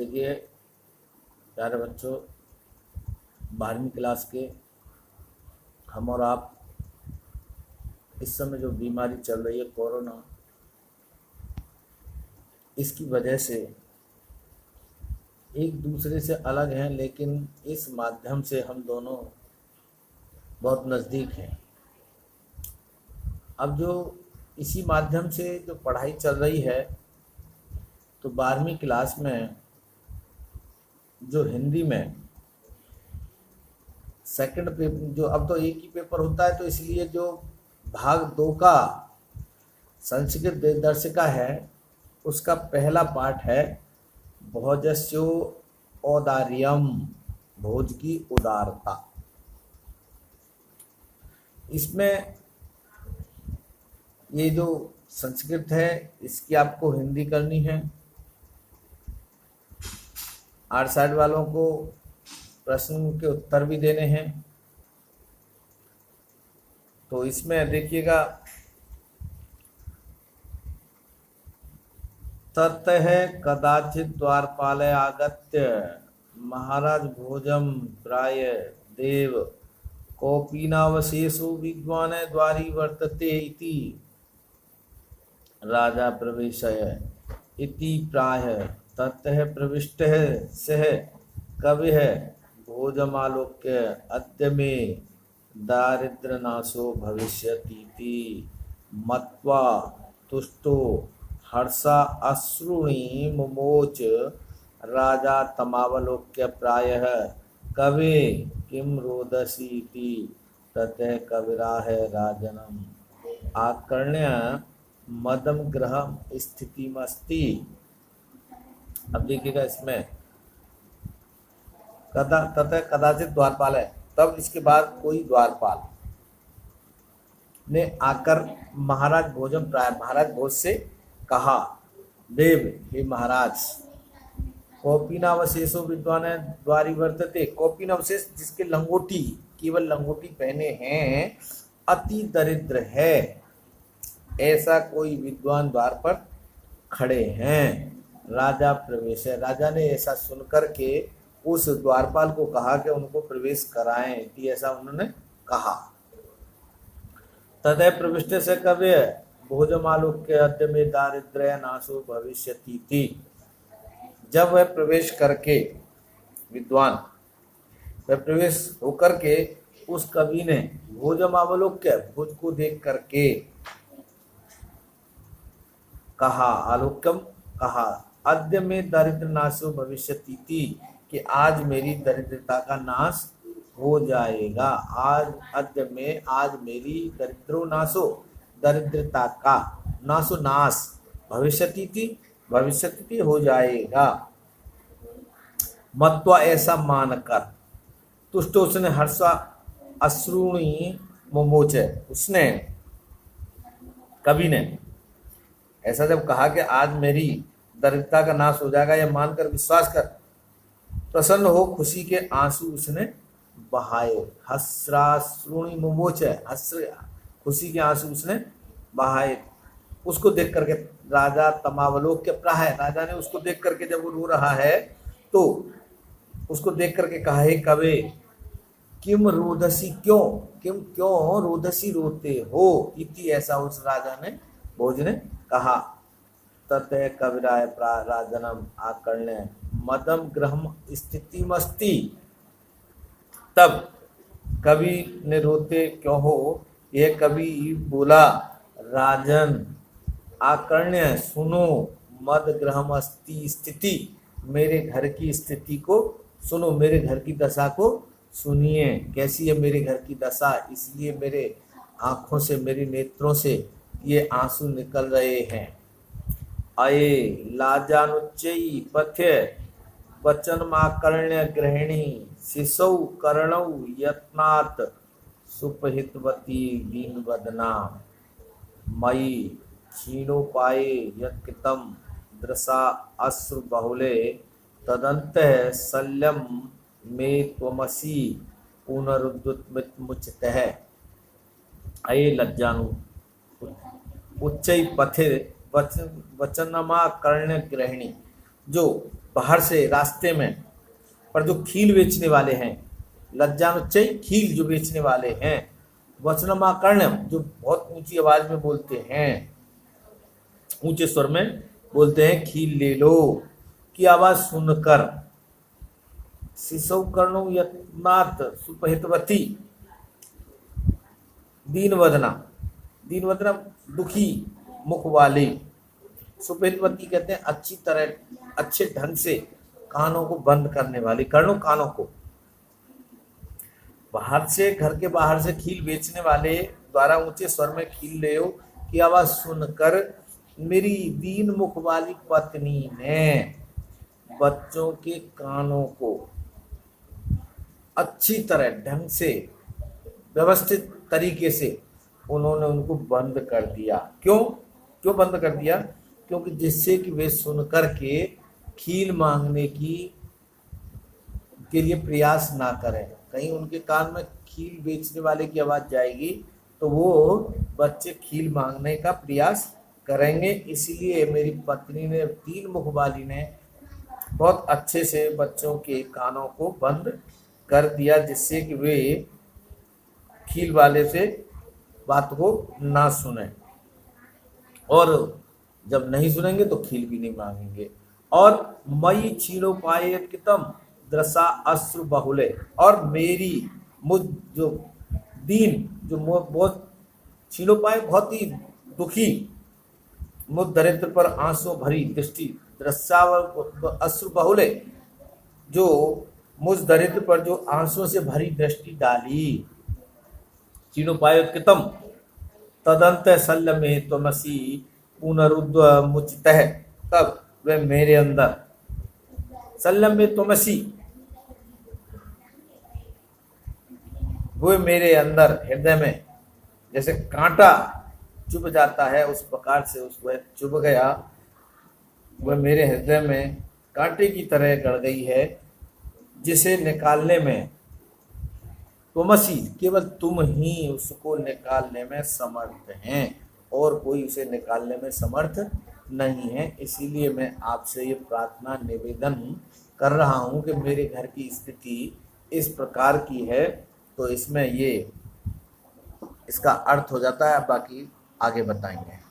देखिए प्यारे बच्चों, 12वीं क्लास के हम और आप, इस समय जो बीमारी चल रही है कोरोना, इसकी वजह से एक दूसरे से अलग हैं, लेकिन इस माध्यम से हम दोनों बहुत नज़दीक हैं। अब जो इसी माध्यम से जो पढ़ाई चल रही है, तो 12वीं क्लास में जो हिंदी में सेकंड पेपर, जो अब तो एक ही पेपर होता है, तो इसलिए जो भाग 2 का संस्कृत दिनदर्शिका है, उसका पहला पाठ है भोजस्यो औदार्यम, भोज की उदारता। इसमें ये जो संस्कृत है, इसकी आपको हिंदी करनी है। आर्ट साइड वालों को प्रश्न के उत्तर भी देने हैं। तो इसमें देखिएगा, ततः कदाचित द्वारपाले आगत्य महाराज भोजम प्राय देव कौपीनावशेषो विद्वान् द्वारी वर्तते इति राजा प्रवेशय इति प्राह ततः प्रविष्टः सः कविः भोजमालोक्य अद्य मे दारिद्र्यनाशो भविष्यतीति मत्वा तुष्टो हर्षा अश्रूणि मुमोच। राजा तमावलोक्य प्रायः कवे किम रोदसी इति ततः कविराह राजनम आकर्ण्य मदम ग्रहम स्थितिमस्ति। अब देखिएगा, इसमें ततः कदाचित द्वारपाल है, तब इसके बाद कोई द्वारपाल ने आकर महाराज भोजम प्राय, महाराज भोज से कहा, देव हे महाराज, कौपीनावशेषो विद्वान् द्वारी वर्तते। कौपीनावशेष जिसके लंगोटी, केवल लंगोटी पहने हैं, अति दरिद्र है, ऐसा कोई विद्वान द्वार पर खड़े हैं। राजा प्रवेश है, राजा ने ऐसा सुनकर के उस द्वारपाल को कहा कि उनको प्रवेश कराएं, कि ऐसा उन्होंने कहा। ततः प्रविष्ट से कव्य भोजमालोक्य अद्य में दारिद्र्य नाशो भविष्यति थी। जब वह प्रवेश करके, विद्वान वह प्रवेश होकर के, उस कवि ने भोजमावलोक्य, भोज को देख करके कहा, आलोक्यम कहा, अद्य में दारिद्र नाशो भविष्यति थी, कि आज मेरी दरिद्रता का नाश हो जाएगा। आज अद्य में, आज मेरी दरिद्रो नाशो, दरिद्रता का नाशो नाश, भविष्यति थी, भविष्यति थी हो जाएगा। मत्वा ऐसा मानकर, तुष्ट उसने हर्षा अश्रूणि मुमोच, उसने, कवि ने ऐसा जब कहा कि आज मेरी दरिद्रता का नाश हो जाएगा, यह मानकर, विश्वास कर, प्रसन्न हो खुशी के आंसू उसने बहाए। हस्राश्रुणि मुमोच, हस्र खुशी के आंसू उसने बहाए। उसको देख करके राजा तमावलोक्य प्राह, राजा ने उसको देख करके, जब वो रो रहा है तो उसको देख करके कहा, हे कवे किम रोदसी, क्यों रोदसी रोते हो, इति ऐसा उस राजा ने, भोज ने कहा। ततः कविराय राजनम आकर्ण्य मदम ग्रहम स्थितिमस्ति। तब कवि ने रोते क्यों हो, यह कवि बोला, राजन आकर्ण्य सुनो, मद ग्रहम अस्ति स्थिति, मेरे घर की स्थिति को सुनो, मेरे घर की दशा को सुनिए। कैसी है मेरे घर की दशा, इसलिए मेरे आंखों से, मेरे नेत्रों से ये आंसू निकल रहे हैं। अये लाजानुच्चयी पथ्य वचनमाकर्ण्य गृहिणी शिशौ कर्णौ यत्नात् सुपहितवती दीनवदना मयि क्षीणोपाये यत्कृतं दृशा अश्रु बहुले तदन्तः शल्यं मे त्वमसि पुनरुद्युत्मुच्यतः। अये लज्जानु उच्चै पथे वचनमा कर्ण ग्रहिणी, जो बाहर से रास्ते में, पर जो खील बेचने वाले हैं, लज्जानुच्चय खील जो बेचने वाले हैं, वचनमाकर्ण्यम जो बहुत ऊंची आवाज में बोलते हैं, ऊंचे स्वर में बोलते हैं खील ले लो की आवाज सुनकर, शिशु कर्णो यत्मात सुपहितवती, दीनवदना, दीनवदना दुखी मुख वाली, सुपहितवती कहते हैं अच्छी तरह अच्छे ढंग से कानों को बंद करने वाली, कर्णों कानों को। बाहर से, घर के बाहर से खील बेचने वाले द्वारा ऊंचे स्वर में खील ले की आवाज सुनकर मेरी दीन मुख वाली पत्नी ने बच्चों के कानों को अच्छी तरह ढंग से व्यवस्थित तरीके से उन्होंने उनको बंद कर दिया। क्यों बंद कर दिया? क्योंकि जिससे कि वे सुन करके खील मांगने के लिए प्रयास ना करें। कहीं उनके कान में खील बेचने वाले की आवाज जाएगी तो वो बच्चे खील मांगने का प्रयास करेंगे। इसीलिए मेरी पत्नी ने, तीन मुख वाली ने बहुत अच्छे से बच्चों के कानों को बंद कर दिया, जिससे कि वे खील वाले से बात को ना सुने, और जब नहीं सुनेंगे तो खील भी नहीं मांगेंगे। और मई क्षीणोपायतम दृशा अश्रु बहुले, और मेरी मुझ जो दीन, जो बहुत क्षीणोपाय बहुत ही दुखी, मुझ दरिद्र पर आंसू भरी दृष्टि, दृशा अश्रु बहुले, जो मुझ दरिद्र पर जो आंसुओं से भरी दृष्टि डाली, क्षीणोपायतम तदंत शल्य में त्वमसि पुनरुद्व मुचितः, तब वह मेरे अंदर, शल्यम में त्वमसि, वो मेरे अंदर हृदय में जैसे कांटा चुभ जाता है उस प्रकार से उस वह चुभ गया, वह मेरे हृदय में कांटे की तरह गड़ गई है, जिसे निकालने में त्वमसि, केवल तुम ही उसको निकालने में समर्थ हैं और कोई उसे निकालने में समर्थ नहीं है। इसीलिए मैं आपसे ये प्रार्थना निवेदन कर रहा हूँ कि मेरे घर की स्थिति इस प्रकार की है। तो इसमें ये इसका अर्थ हो जाता है, बाकी आगे बताएंगे।